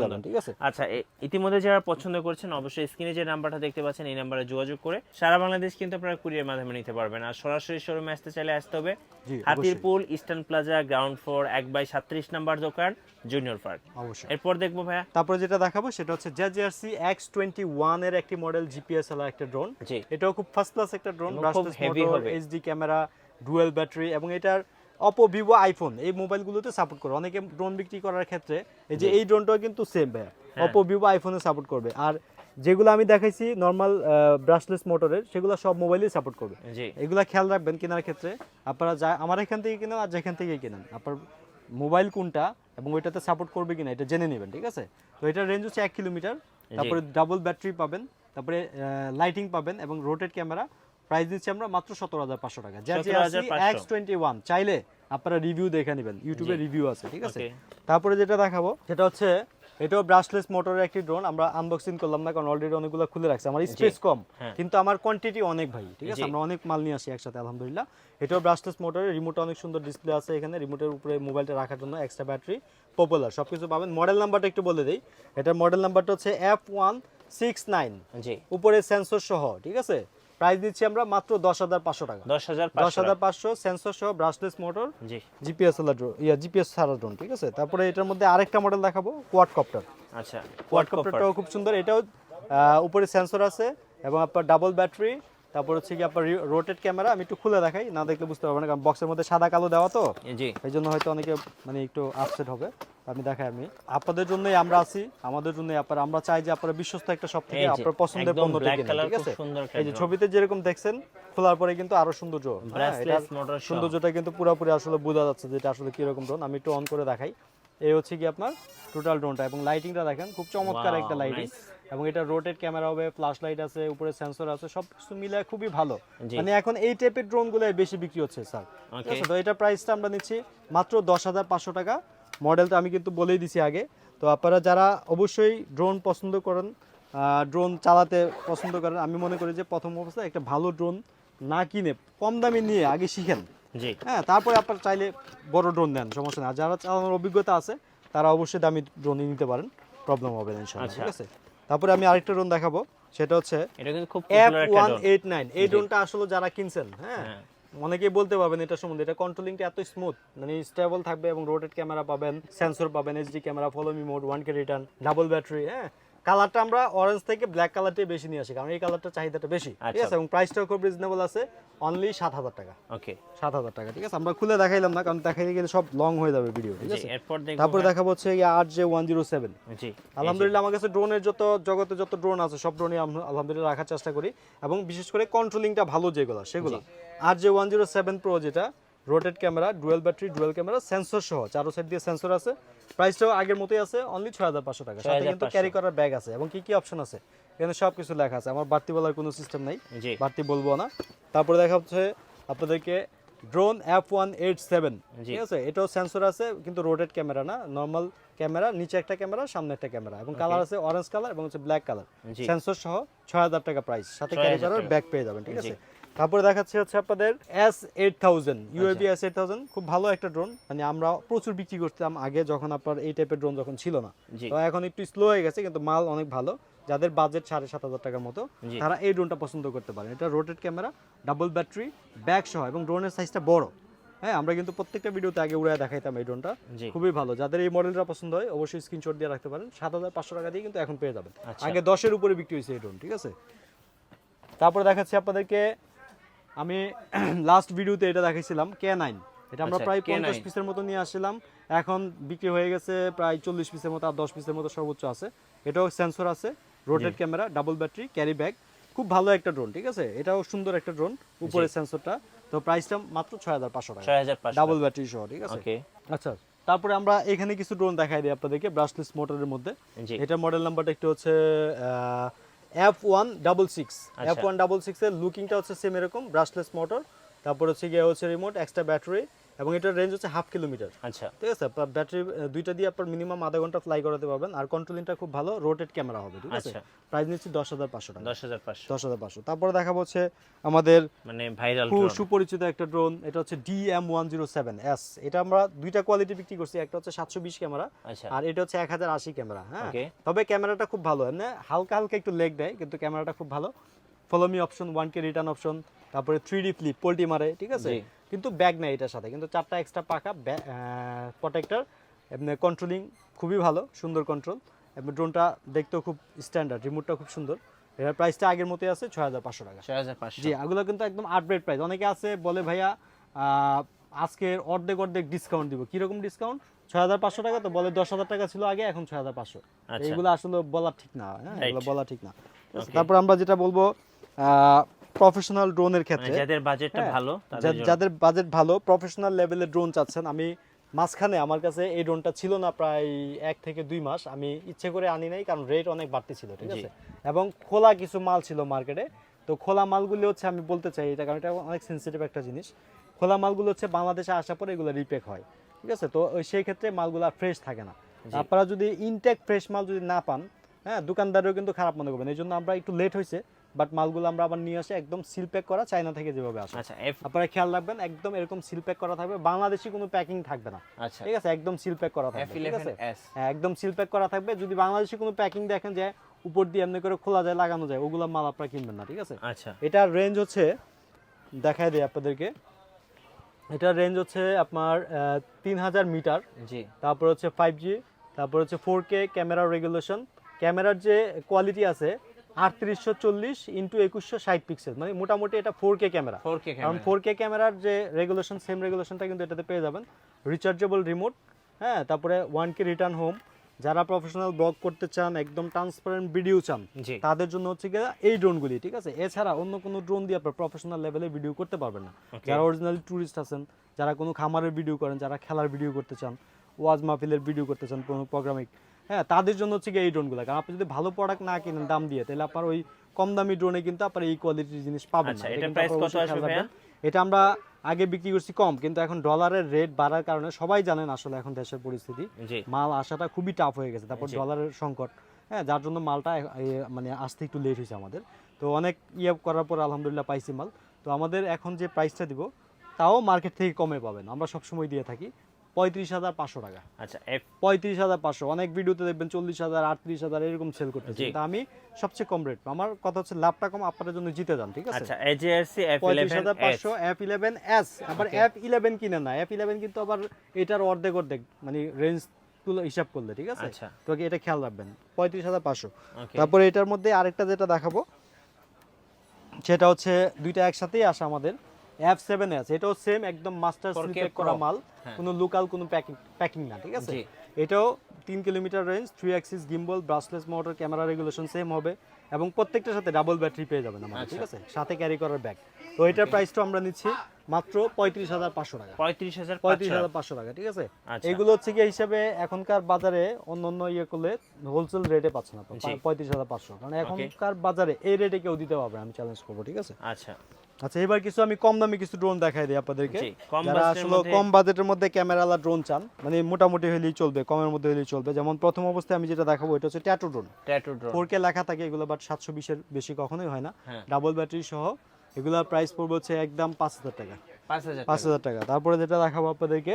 যাবেন, ঠিক আছে? আচ্ছা, ইতিমধ্যে যারা পছন্দ করছেন অবশ্যই স্ক্রিনে যে নাম্বারটা দেখতে পাচ্ছেন এই নাম্বারে যোগাযোগ করে সারা বাংলাদেশ কিন্তু আপনারা কুরিয়ার মাধ্যমে নিতে পারবেন। আর সরাসরি শোরুমে আসতে চাইলে আসতে হবে Hatirpul eastern plaza ground floor 1/37 number দোকান জুনিয়র পার্ক। অবশ্যই। এরপর দেখবো ভাইয়া, তারপরে যেটা দেখাবো সেটা হচ্ছে জেজিআরসি X21 এর একটি মডেল, জিপিএস এর একটা ড্রোন। এটাও খুব ফার্স্ট ক্লাস একটা drone, brushless motor, HD camera, dual battery, এবং এটার অপো, ভিভো, আইফোন এই মোবাইলগুলোতে সাপোর্ট করে। অনেকে ড্রোন বিক্রি করার ক্ষেত্রে এই যে এই ড্রোনটাও কিন্তু সেম ভাই, অপো, ভিভো, আইফোনে সাপোর্ট করবে। আর যেগুলো আমি দেখাইছি নরমাল ব্রাশলেস মোটরের, সেগুলো সব মোবাইলেই সাপোর্ট করবে। এগুলা খেয়াল রাখবেন কেনার ক্ষেত্রে। আপনারা যা আমার এখান থেকে কিনেন আর যেখান থেকে কিনেন, আপনার মোবাইল কোনটা এবং ওইটাতে সাপোর্ট করবে কিনা এটা জেনে নেবেন, ঠিক আছে? তো এটার রেঞ্জ হচ্ছে 1 কিলোমিটার, তারপরে ডাবল ব্যাটারি পাবেন, তারপরে লাইটিং পাবেন এবং রোটেট ক্যামেরা। প্রাইস দিচ্ছি আমরা মাত্র 17,500 টাকা। জেজিআরসি X21 চাইলে আপনারা রিভিউ দেখে নেবেন, ইউটিউবে রিভিউ আছে, ঠিক আছে? তারপরে যেটা দেখাবো সেটা হচ্ছে এটাও ব্রাশলেস মোটরের একটি ড্রোন। আমরা আনবক্সিং করলাম না কারণ অলরেডি অনেকগুলো খুলে রাখছে, আমার স্পেস কম, কিন্তু আমার কোয়ান্টিটি অনেক ভাই, ঠিক আছে? আমরা অনেক মাল নিয়ে আসি একসাথে আলহামদুলিল্লাহ। এটাও ব্রাশলেস মোটরের, রিমোট অনেক সুন্দর ডিসপ্লে আছে এখানে, রিমোটের উপরে মোবাইলটা রাখার জন্য এক্সট্রা ব্যাটারি, পপুলার সবকিছু পাবেন। মডেল নাম্বারটা একটু বলে দেই, এটার মডেল নাম্বারটা হচ্ছে F169, উপরে সেন্সর সহ, ঠিক আছে? প্রাইস দিচ্ছি আমরা মাত্র 10,500 টাকা। 10,500 সেন্সর সহ ব্রাশলেস মোটর, জিপিএস জিপিএস ছাড়া ড্রোন, ঠিক আছে? তারপরে এটার মধ্যে আরেকটা মডেল দেখাবো, কোয়াডকপ্টার। আচ্ছা, কোয়াডকপ্টারটাও খুব সুন্দর। এটাও উপরে সেন্সর আছে এবং আপনার ডাবল ব্যাটারি, তারপর হচ্ছে কি আপনার রোটেট ক্যামেরা। আমি একটু খুলে দেখাই, না দেখলে বুঝতে পারবেন না কারণ বক্সের মধ্যে সাদা কালো দেওয়া তো, এই জন্য হয়তো অনেকে মানে একটু আপসেট হবে। আমি দেখাই, আমি আপনাদের জন্যই আমরা আছি, আমাদের জন্যই আপনারা, আমরা চাই যে আপনারা বিশ্বস্ত একটা শপ থেকে আপনার পছন্দের পণ্যটা কিনেন, ঠিক আছে? এই যে ছবিতে যেরকম দেখছেন, খোলার পরে কিন্তু আরো সৌন্দর্য, সৌন্দর্যটা কিন্তু পুরোপুরি আসলে বোঝা যাচ্ছে যে এটা আসলে কিরকম ড্রোন। আমি একটু অন করে দেখাই। এই হচ্ছে কি আপনার টোটাল ড্রোনটা, এবং লাইটিংটা দেখেন খুব চমৎকার একটা লাইটিং, এবং এটা রোটেট ক্যামেরা হবে, ফ্ল্যাশ লাইট আছে, উপরে সেন্সর আছে, সবকিছু মিলে খুবই ভালো। মানে এখন এই টাইপের ড্রোনগুলো বেশি বিক্রি হচ্ছে স্যার, ঠিক আছে? তো এটা প্রাইসটা আমরা নিচ্ছি মাত্র 10,500 টাকা। মডেলটা আমি কিন্তু বলেই দিছি আগে। তো আপনারা যারা অবশ্যই ড্রোন পছন্দ করেন, ড্রোন চালাতে পছন্দ করেন, আমি মনে করি যে প্রথম অবস্থায় একটা ভালো ড্রোন না কিনে কম দামে নিয়ে আগে শিখেন, হ্যাঁ, তারপরে আপনার চাইলে বড় ড্রোন নেন, সমস্যা নেই। আর যারা চালানোর অভিজ্ঞতা আছে তারা অবশ্যই দামি ড্রোনই নিতে পারেন, প্রবলেম হবে না ইনশাআল্লাহ, ঠিক আছে? তারপরে আমি আরেকটা ড্রোন দেখাবো, সেটা হচ্ছে F189। এই ড্রোনটা আসলে যারা কিনছেন, হ্যাঁ, অনেকেই বলতে পারবেন এটা সম্বন্ধে, এটা কন্ট্রোলিংটা এত স্মুথ, মানে স্টেবল থাকবে, এবং রোটেট ক্যামেরা পাবেন, সেন্সর পাবেন, HD camera, follow me mode, 1K return, double battery. হ্যাঁ, কালারটা আমরা অরেঞ্জ থেকে ব্ল্যাক কালারটাই বেশি নিয়ে আসি কারণ এই কালারটা চাহিদাটা বেশি, ঠিক আছে? এবং প্রাইসটাও খুব রিজনেবল আছে, অনলি 7,000 টাকা। ওকে, 7,000 টাকা, ঠিক আছে? আমরা খুলে দেখাইলাম না কারণ দেখাইতে গেলে সব লং হয়ে যাবে ভিডিও, ঠিক আছে? তারপর দেখাবো হচ্ছে RJ107। আলহামদুলিল্লাহ আমার কাছে ড্রোনের জগতে যত ড্রোন আছে সব ড্রোনই আলহামদুলিল্লাহ রাখার চেষ্টা করি, এবং বিশেষ করে কন্ট্রোলিংটা ভালো যেগুলো সেগুলো। RJ107 Pro, যেটা rotate camera, dual battery, dual camera, sensor সহ, চারো সাইড দিয়ে সেন্সর আছে। প্রাইসটাও আগের মতোই আছে, অনলি 6,500 টাকা। সাথে কিন্তু ক্যারি করার ব্যাগ আছে, এবং কি কি অপশন আছে এখানে সবকিছু লেখা আছে। আমার বাড়তি বলার কোনো সিস্টেম নাই, বাড়তি বলবো না। তারপরে দেখা হচ্ছে আপনাদেরকে ড্রোন F187, ঠিক আছে? এটাও সেন্সর আছে কিন্তু রোটেট ক্যামেরা না, নর্মাল ক্যামেরা, নিচে একটা ক্যামেরা, সামনে একটা ক্যামেরা, এবং কালার আছে অরেঞ্জ কালার এবং হচ্ছে ব্ল্যাক কালার, সেন্সর সহ 6,000 টাকা প্রাইস, সাথে ক্যারি করার ব্যাগ পেয়ে যাবেন, ঠিক আছে? তারপরে দেখাচ্ছি হচ্ছে আপনাদের S8000, UAV S8000, খুব ভালো একটা ড্রোন। মানে আমরা প্রচুর বিক্রি করতাম আগে যখন আপনার এই টাইপের ড্রোন যখন ছিল না, তো এখন একটু স্লো হয়ে গেছে, কিন্তু মাল অনেক ভালো। যাদের বাজেট 7,500 টাকার মতো তারা এই ড্রোনটা পছন্দ করতে পারেন। এটা rotate camera, double battery, bag সহ, এবং ড্রোনের সাইজটা বড়। হ্যাঁ, আমরা কিন্তু প্রত্যেকটা ভিডিওতে আগে উড়ায় দেখাইতাম এই ড্রোনটা, খুবই ভালো। যাদের এই মডেলটা পছন্দ হয় অবশ্যই স্ক্রিনশট দিয়ে রাখতে পারেন। 7,500 টাকা দিয়ে কিন্তু এখন পেয়ে যাবেন, আগে 10-এর উপরে বিক্রি হয়েছে এই ড্রোন, ঠিক আছে? তারপরে দেখাচ্ছি আপনাদেরকে, আমি লাস্ট ভিডিওতে এটা দেখাইছিলাম K9। এটা আমরা প্রায় 50 পিসের মতো নিয়ে আসছিলাম, এখন বিক্রি হয়ে গেছে প্রায় 40 পিসের মতো, আর 10 পিসের মতো সর্বোচ্চ আছে। এটাও সেন্সর আছে, rotate camera, double battery, carry bag, খুব ভালো একটা ড্রোন, ঠিক আছে? এটাও সুন্দর একটা ড্রোন, উপরে সেন্সরটা। তো প্রাইসটা মাত্র 6,500 টাকা, ডাবল ব্যাটারি সহ, ঠিক আছে? আচ্ছা, তারপরে আমরা এখানে কিছু ড্রোন দেখাই দিই আপনাদেরকে ব্রাশলেস মোটরের মধ্যে। এটা মডেল নাম্বারটা একটু হচ্ছে F166। F166 এর লুকিংটা হচ্ছে সেম এরকম, ব্রাশলেস মোটর, তারপর হচ্ছে গিয়ে হচ্ছে রিমোট, এক্সট্রা ব্যাটারি, এবং এটার রেঞ্জ হচ্ছে 1/2 কিলোমিটার। আচ্ছা ঠিক আছে, ব্যাটারি দুইটা দিয়ে আপনার মিনিমাম আধা ঘন্টা ফ্লাই করাতে পারবেন। আর কন্ট্রোলিংটা খুব ভালো, রোটেট ক্যামেরা হবে। ঠিক আছে, প্রাইস নিচ্ছি 10,500 টাকা। 10,500। তারপরে দেখাবো হচ্ছে আমাদের মানে ভাইরাল সুপরিচিত একটা ড্রোন, এটা হচ্ছে DM107S। এটা আমরা দুইটা কোয়ালিটি বিক্রি করছি, একটা হচ্ছে 720 ক্যামেরা আর এটা হচ্ছে 1080 ক্যামেরা। হ্যাঁ, তবে ক্যামেরাটা খুব ভালো, মানে হালকা হালকা একটু লেগ দেয় কিন্তু ক্যামেরাটা খুব ভালো। Follow me option, 1K return option, তারপরে 3D ফ্লিপ, পোল্টি মারে। ঠিক আছে, কিন্তু ব্যাগ নেই এটার সাথে, কিন্তু 4টা এক্সট্রা পাকা প্রোটেক্টর। এমনি কন্ট্রোলিং খুবই ভালো, সুন্দর কন্ট্রোল। এবং ড্রোনটা দেখতেও খুব স্ট্যান্ডার্ড, রিমোটটা খুব সুন্দর। এর প্রাইসটা আগের মতোই আছে 6,500 টাকা। 6,500। জি, এগুলো কিন্তু একদম আপডেট প্রাইস। অনেকে আছে বলে ভাইয়া আজকের অর্ধেক ডিসকাউন্ট দিব। কিরকম ডিসকাউন্ট? 6,500 টাকা তো বলে 10,000 টাকা ছিল আগে, এখন 6,500। এইগুলো আসলে বলা ঠিক না। হ্যাঁ, এগুলো বলা ঠিক না। তারপর আমরা যেটা বলবো প্রফেশনাল ড্রোনের ক্ষেত্রে যাদের বাজেটটা ভালো, যাদের বাজেট ভালো, প্রফেশনাল লেভেলের ড্রোন চাচ্ছেন। আমি মাঝখানে আমার কাছে এই ড্রোনটা ছিল না প্রায় 1 থেকে 2 মাস, আমি ইচ্ছে করে আনি নাই কারণ রেট অনেক বাড়তি ছিল। ঠিক আছে, এবং খোলা কিছু মাল ছিল মার্কেটে। তো খোলা মালগুলো হচ্ছে, আমি বলতে চাই এটা কারণ এটা অনেক সেন্সিটিভ একটা জিনিস। খোলা মালগুলো হচ্ছে বাংলাদেশে আসার পরে এগুলো রিপেক হয়। ঠিক আছে, তো সেই ক্ষেত্রে মালগুলো ফ্রেশ থাকে না। আপনারা যদি ইনটেক ফ্রেশ মাল যদি না পান, হ্যাঁ, দোকানদারও কিন্তু খারাপ মনে করবেন। এই জন্য আমরা একটু লেট হয়েছে, বাট মালগুলো আমরা আবার নিয়ে আসি একদম সিল প্যাক করা, চায়না থেকে যেভাবে আসে। আচ্ছা, আপনারা খেয়াল রাখবেন একদম এরকম সিল প্যাক করা থাকবে, বাংলাদেশি কোনো প্যাকিং থাকবে না। ঠিক আছে, একদম সিল প্যাক করা থাকবে। ঠিক আছে, হ্যাঁ, একদম সিল প্যাক করা থাকবে। যদি বাংলাদেশি কোনো প্যাকিং দেখেন যে উপর দিয়ে এমনি করে খোলা যায়, লাগানো যায়, ওগুলো মাল আপনারা কিনবেন না। ঠিক আছে, আচ্ছা, এটার রেঞ্জ হচ্ছে, দেখাই দিই আপনাদেরকে, এটার রেঞ্জ হচ্ছে আপনার 3000 মিটার। জি, তারপর হচ্ছে 5G, তারপর হচ্ছে 4K ক্যামেরা রেগুলেশন। ক্যামেরার যে কোয়ালিটি আছে 3840x2160 পিক্সেল, মানে মোটামুটি এটা 4K ক্যামেরা। কারণ 4K ক্যামেরার যে রেগুলেশন, সেম রেগুলেশনটা কিন্তু এটাতে পেয়ে যাবেন। রিচার্জেবল রিমোট, হ্যাঁ, তারপরে 1K রিটার্ন হোম। যারা প্রফেশনাল ব্লগ করতে চান, একদম ট্রান্সপারেন্ট ভিডিও চান, তাদের জন্য হচ্ছে গিয়ে এই ড্রোনগুলি। ঠিক আছে, এছাড়া অন্য কোনো ড্রোন দিয়ে আপনার প্রফেশনাল লেভেলে ভিডিও করতে পারবেন না। যারা অরিজিনালি ট্যুরিস্ট আছেন, যারা কোনো খামারের ভিডিও করেন, যারা খেলার ভিডিও করতে চান, ওয়াজ মাহফিলের ভিডিও করতে চান, কোনো প্রোগ্রামিং, হ্যাঁ, তাদের জন্য হচ্ছে এই ড্রোনগুলো। কারণ আপনি যদি ভালো প্রোডাক্ট না কিনেন দাম দিয়ে, তাহলে আপনার ওই কম দামি ড্রোনে কিন্তু আপনার এই কোয়ালিটির জিনিস পাবেন না। এটা প্রাইস কত আসবে? এটা আমরা আগে বিক্রি করছি কম, কিন্তু এখন ডলারের রেট বাড়ার কারণে সবাই জানেন আসলে এখন দেশের পরিস্থিতি, মাল আসাটা খুবই টাফ হয়ে গেছে। তারপর ডলারের সংকট, হ্যাঁ, যার জন্য মালটা মানে আসতে একটু লেট হয়েছে আমাদের। তো অনেক করার পর আলহামদুলিল্লাহ পাইছি মাল। তো আমাদের এখন যে প্রাইসটা দিব তাও মার্কেট থেকে কমে পাবেন। আমরা সবসময় দিয়ে থাকি 35,500 টাকা। আচ্ছা, 35,500। অনেক ভিডিওতে দেখবেন 40,000, 38,000 এরকম সেল করতেছে, কিন্তু আমি সবচেয়ে কম রেট। আমার কথা হচ্ছে লাভটা কম, আপনাদের জন্য জিতে যান। ঠিক আছে, আচ্ছা, AJRC F11S, F11S। আবার F11 কিনেন না, F11 কিন্তু আবার এটার অর্ধেক মানে রেঞ্জ গুলো হিসাব করলে। ঠিক আছে, তো এটা খেয়াল রাখবেন, 35,500। তারপরে এটার মধ্যে আরেকটা যেটা দেখাবো, সেটা হচ্ছে দুইটা একসাথেই আসে আমাদের F7S। এটাও সেম একদম মাস্টার সিল প্যাক করা মাল, কোনো লোকাল কোনো প্যাকিং না। ঠিক আছে, এটাও 3 kilometre range, 3 Axis gimbal, brushless motor, camera regulation same হবে এবং প্রত্যেকটার সাথে ডাবল ব্যাটারি পেয়ে যাবেন আমাদের। ঠিক আছে, সাথে ক্যারি করার ব্যাগ। তো এটার প্রাইসটা আমরা নিচ্ছি মাত্র 35,500 টাকা। 35,500 টাকা। ঠিক আছে, এইগুলো হচ্ছে কি হিসাবে এখনকার বাজারে অন্য করলে হোলসেল রেটে পাচ্ছেন আপনারা 35,500, কারণ এখনকার বাজারে এই রেটে কেউ দিতে পারবে, আমি চ্যালেঞ্জ করবো। ঠিক আছে, আচ্ছা, এবার কিছু আমি কম দামি কিছু ড্রোন দেখাই দিই আপনাদেরকে। যারা আসলে কম বাজেটের মধ্যে ক্যামেরাওয়ালা ড্রোন চান, মানে মোটামুটি হলেই চলবে, কমের মধ্যে হলেই চলবে। যেমন প্রথম অবস্থায় আমি যেটা দেখাবো, এটা হচ্ছে ট্যাটু ড্রোন। 4K লেখা থাকে এগুলো, বাট 720 বেশি কখনোই হয় না। ডাবল ব্যাটারি সহ এগুলোর প্রাইস পড়বে হচ্ছে একদম 5,000 টাকা। 5,000 টাকা। তারপরে যেটা দেখাবো আপনাদেরকে,